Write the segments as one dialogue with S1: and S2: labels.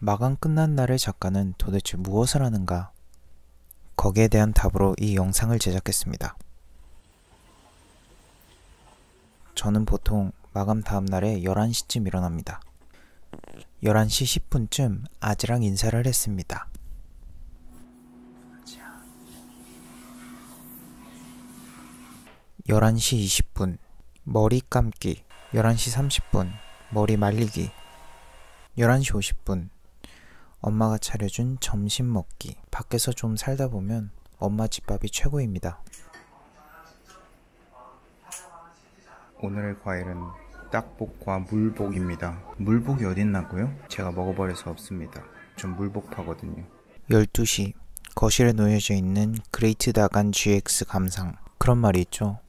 S1: 마감 끝난 날의 작가는 도대체 무엇을 하는가? 거기에 대한 답으로 이 영상을 제작했습니다. 저는 보통 마감 다음 날에 11시쯤 일어납니다. 11시 10분쯤 아지랑 인사를 했습니다. 11시 20분 머리 감기, 11시 30분 머리 말리기, 11시 50분 엄마가 차려준 점심 먹기. 밖에서 좀 살다 보면 엄마 집밥이 최고입니다. 오늘의 과일은 딱복과 물복입니다. 물복이 어딨나고요? 제가 먹어버려서 없습니다. 좀 물복파거든요. 12시 거실에 놓여져 있는 그레이트 다간 GX 감상. 그런 말이 있죠.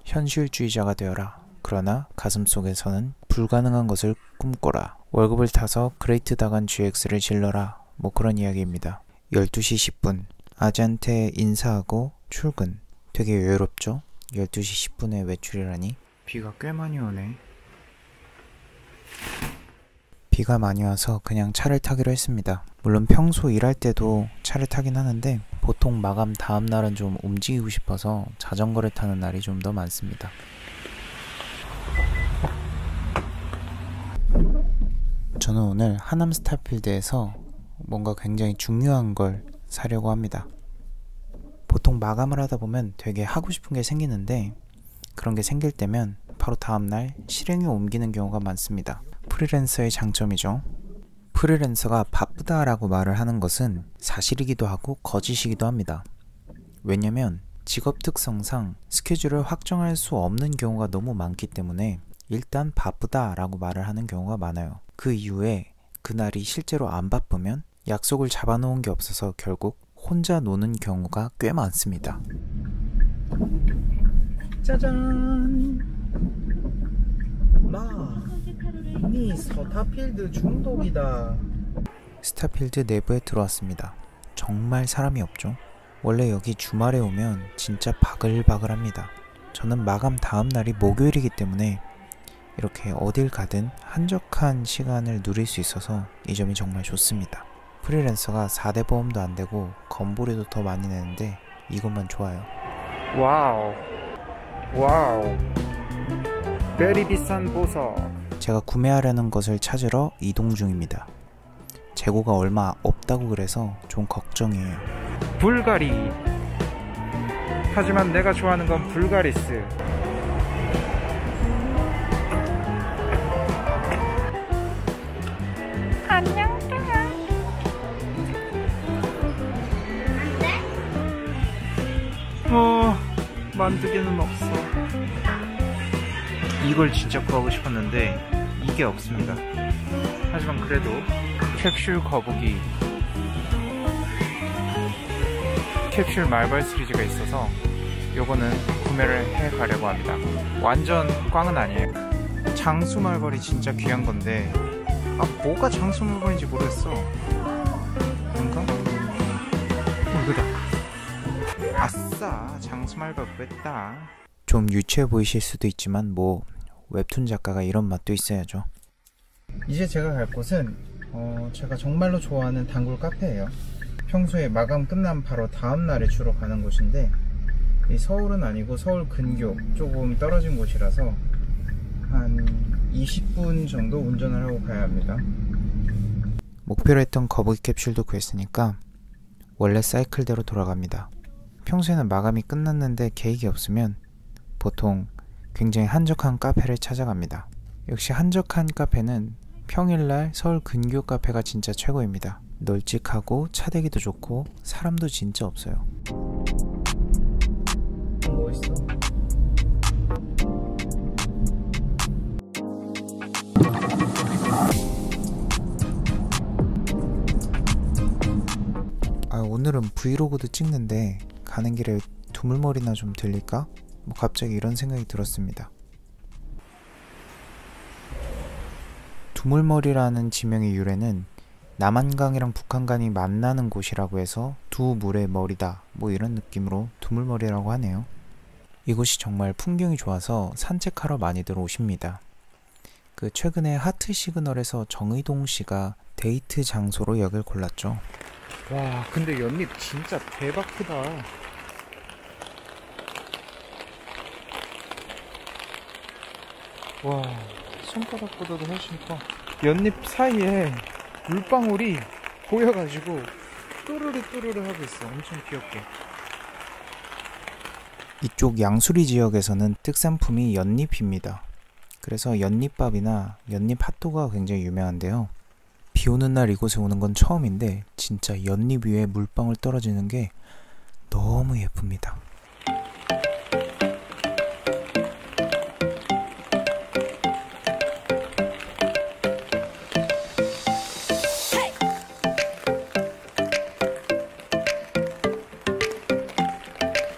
S1: 현실주의자가 되어라. 그러나 가슴속에서는 불가능한 것을 꿈꿔라. 월급을 타서 그레이트 다간 GX를 질러라. 뭐 그런 이야기입니다. 12시 10분 아지한테 인사하고 출근. 되게 여유롭죠? 12시 10분에 외출이라니. 비가 꽤 많이 오네. 비가 많이 와서 그냥 차를 타기로 했습니다. 물론 평소 일할 때도 차를 타긴 하는데 보통 마감 다음 날은 좀 움직이고 싶어서 자전거를 타는 날이 좀 더 많습니다. 저는 오늘 하남 스타필드에서 뭔가 굉장히 중요한 걸 사려고 합니다. 보통 마감을 하다 보면 되게 하고 싶은 게 생기는데 그런 게 생길 때면 바로 다음날 실행에 옮기는 경우가 많습니다. 프리랜서의 장점이죠. 프리랜서가 바쁘다라고 말을 하는 것은 사실이기도 하고 거짓이기도 합니다. 왜냐면 직업 특성상 스케줄을 확정할 수 없는 경우가 너무 많기 때문에 일단 바쁘다라고 말을 하는 경우가 많아요. 그 이후에 그날이 실제로 안 바쁘면 약속을 잡아놓은 게 없어서 결국 혼자 노는 경우가 꽤 많습니다. 짜잔! 니 스타필드 중독이다. 스타필드 내부에 들어왔습니다. 정말 사람이 없죠. 원래 여기 주말에 오면 진짜 바글바글합니다. 저는 마감 다음 날이 목요일이기 때문에 이렇게 어딜 가든 한적한 시간을 누릴 수 있어서 이 점이 정말 좋습니다. 프리랜서가 4대 보험도 안 되고 건보료도 더 많이 내는데 이것만 좋아요. 와우 와우 베리 비싼 보석. 제가 구매하려는 것을 찾으러 이동 중입니다. 재고가 얼마 없다고 그래서 좀 걱정이에요. 불가리. 하지만 내가 좋아하는 건 불가리스. 안녕. 만두개는 없어. 이걸 진짜 구하고 싶었는데 이게 없습니다. 하지만 그래도 캡슐 거북이, 캡슐 말벌 시리즈가 있어서 요거는 구매를 해가려고 합니다. 완전 꽝은 아니에요. 장수 말벌이 진짜 귀한 건데 뭐가 장수 말벌인지 모르겠어. 뭔가? 이거다. 아싸, 장수 말벌 구했다. 좀 유치해 보이실 수도 있지만 뭐 웹툰 작가가 이런 맛도 있어야죠. 이제 제가 갈 곳은 제가 정말로 좋아하는 단골 카페예요. 평소에 마감 끝난 바로 다음날에 주로 가는 곳인데 이 서울은 아니고 서울 근교 조금 떨어진 곳이라서 한 20분 정도 운전을 하고 가야 합니다. 목표로 했던 거북이 캡슐도 구했으니까 원래 사이클대로 돌아갑니다. 평소에는 마감이 끝났는데 계획이 없으면 보통 굉장히 한적한 카페를 찾아갑니다. 역시 한적한 카페는 평일날 서울 근교 카페가 진짜 최고입니다. 널찍하고 차대기도 좋고 사람도 진짜 없어요. 멋있어. 오늘은 브이로그도 찍는데 가는 길에 두물머리나 좀 들릴까? 갑자기 이런 생각이 들었습니다. 두물머리라는 지명의 유래는 남한강이랑 북한강이 만나는 곳이라고 해서 두 물의 머리다 뭐 이런 느낌으로 두물머리라고 하네요. 이곳이 정말 풍경이 좋아서 산책하러 많이들 오십니다. 최근에 하트 시그널에서 정의동 씨가 데이트 장소로 여길 골랐죠. 와, 근데 연잎 진짜 대박 크다. 와, 손바닥보다도 훨씬 커. 연잎 사이에 물방울이 보여가지고 또르르 또르르 하고 있어. 엄청 귀엽게. 이쪽 양수리 지역에서는 특산품이 연잎입니다. 그래서 연잎밥이나 연잎 핫도그가 굉장히 유명한데요. 비 오는 날 이곳에 오는 건 처음인데 진짜 연잎 위에 물방울 떨어지는 게 너무 예쁩니다.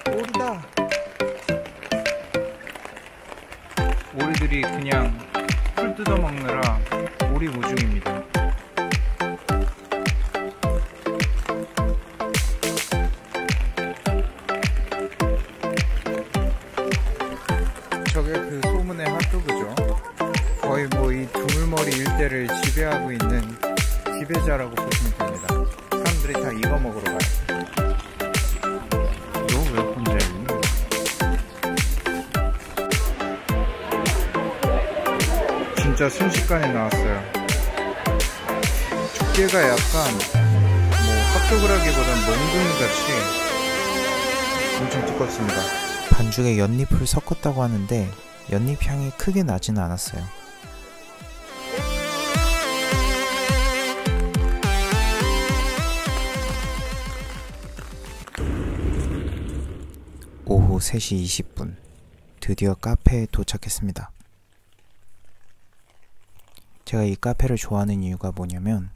S1: 오리다. 오리들이 그냥 풀 뜯어 먹느라 오리 무중입니다. 저게 그 소문의 핫도그죠. 거의 뭐 이 두물머리 일대를 지배하고 있는 지배자라고 보시면 됩니다. 사람들이 다 이거 먹으러 가요. 너 왜 혼자 있니? 진짜 순식간에 나왔어요. 두께가 약간 뭐 핫도그라기보단 몽둥이같이 엄청 두껍습니다. 반죽에 연잎을 섞었다고 하는데 연잎 향이 크게 나지는 않았어요. 오후 3시 20분 드디어 카페에 도착했습니다. 제가 이 카페를 좋아하는 이유가 뭐냐면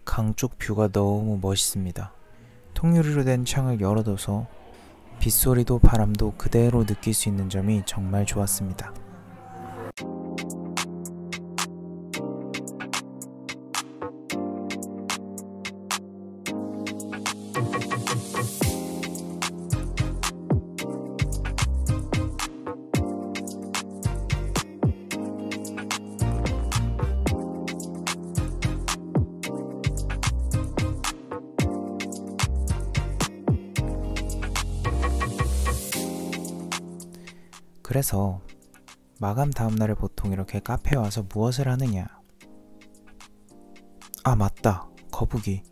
S1: 강 쪽 뷰가 너무 멋있습니다. 통유리로 된 창을 열어둬서 빗소리도 바람도 그대로 느낄 수 있는 점이 정말 좋았습니다. 그래서 마감 다음날에 보통 이렇게 카페에 와서 무엇을 하느냐? 아, 맞다. 거북이.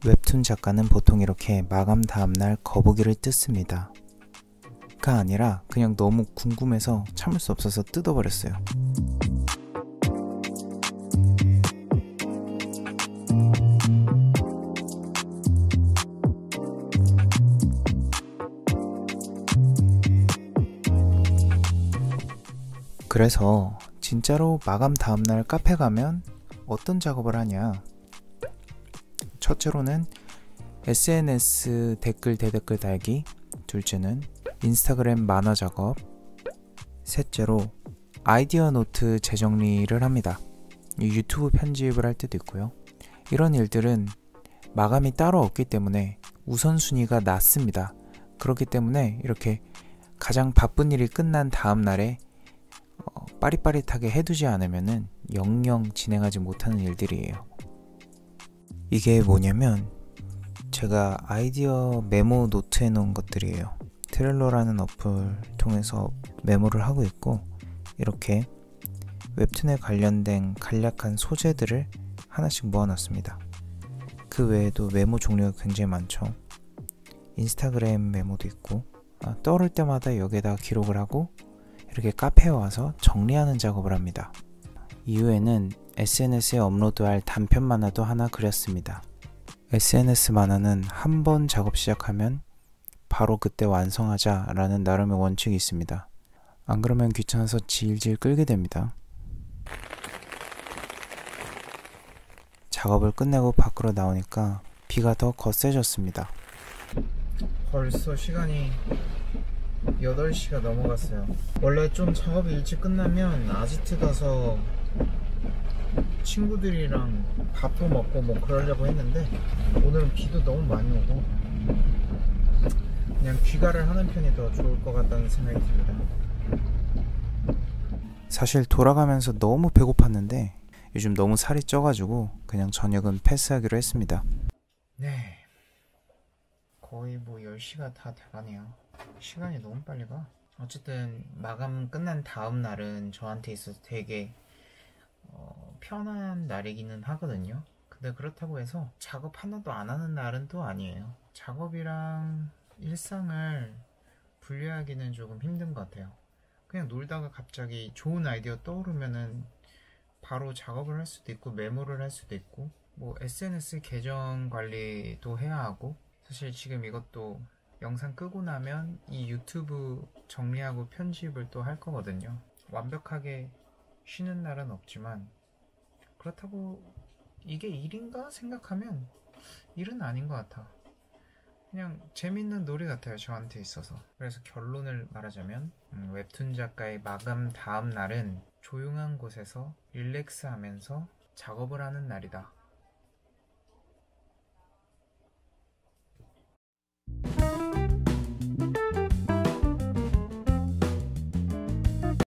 S1: 웹툰 작가는 보통 이렇게 마감 다음날 거북이를 뜯습니다. 가 아니라 그냥 너무 궁금해서 참을 수 없어서 뜯어버렸어요. 그래서 진짜로 마감 다음날 카페 가면 어떤 작업을 하냐? 첫째로는 SNS 댓글 대댓글 달기, 둘째는 인스타그램 만화 작업, 셋째로 아이디어 노트 재정리를 합니다. 유튜브 편집을 할 때도 있고요. 이런 일들은 마감이 따로 없기 때문에 우선순위가 낮습니다. 그렇기 때문에 이렇게 가장 바쁜 일이 끝난 다음 날에 빠릿빠릿하게 해두지 않으면은 영영 진행하지 못하는 일들이에요. 이게 뭐냐면 제가 아이디어 메모 노트에 놓은 것들이에요. 트렐로라는 어플 통해서 메모를 하고 있고, 이렇게 웹툰에 관련된 간략한 소재들을 하나씩 모아놨습니다. 그 외에도 메모 종류가 굉장히 많죠. 인스타그램 메모도 있고, 떠오를 때마다 여기에다가 기록을 하고 이렇게 카페에 와서 정리하는 작업을 합니다. 이후에는 SNS에 업로드할 단편 만화도 하나 그렸습니다. SNS 만화는 한 번 작업 시작하면 바로 그때 완성하자 라는 나름의 원칙이 있습니다. 안 그러면 귀찮아서 질질 끌게 됩니다. 작업을 끝내고 밖으로 나오니까 비가 더 거세졌습니다. 벌써 시간이 8시가 넘어갔어요. 원래 좀 작업이 일찍 끝나면 아지트 가서 친구들이랑 밥도 먹고 뭐 그러려고 했는데 오늘은 비도 너무 많이 오고 그냥 귀가를 하는 편이 더 좋을 것 같다는 생각이 듭니다. 사실 돌아가면서 너무 배고팠는데 요즘 너무 살이 쪄가지고 그냥 저녁은 패스하기로 했습니다. 네, 거의 뭐 10시가 다 돼가네요. 시간이 너무 빨리 가. 어쨌든 마감 끝난 다음 날은 저한테 있어서 되게 편한 날이기는 하거든요. 근데 그렇다고 해서 작업 하나도 안 하는 날은 또 아니에요. 작업이랑 일상을 분리하기는 조금 힘든 것 같아요. 그냥 놀다가 갑자기 좋은 아이디어 떠오르면은 바로 작업을 할 수도 있고 메모를 할 수도 있고 뭐 SNS 계정 관리도 해야 하고, 사실 지금 이것도 영상 끄고 나면 이 유튜브 정리하고 편집을 또 할 거거든요. 완벽하게 쉬는 날은 없지만 그렇다고 이게 일인가 생각하면 일은 아닌 것 같아. 그냥 재밌는 놀이 같아요, 저한테 있어서. 그래서 결론을 말하자면 웹툰 작가의 마감 다음 날은 조용한 곳에서 릴렉스 하면서 작업을 하는 날이다.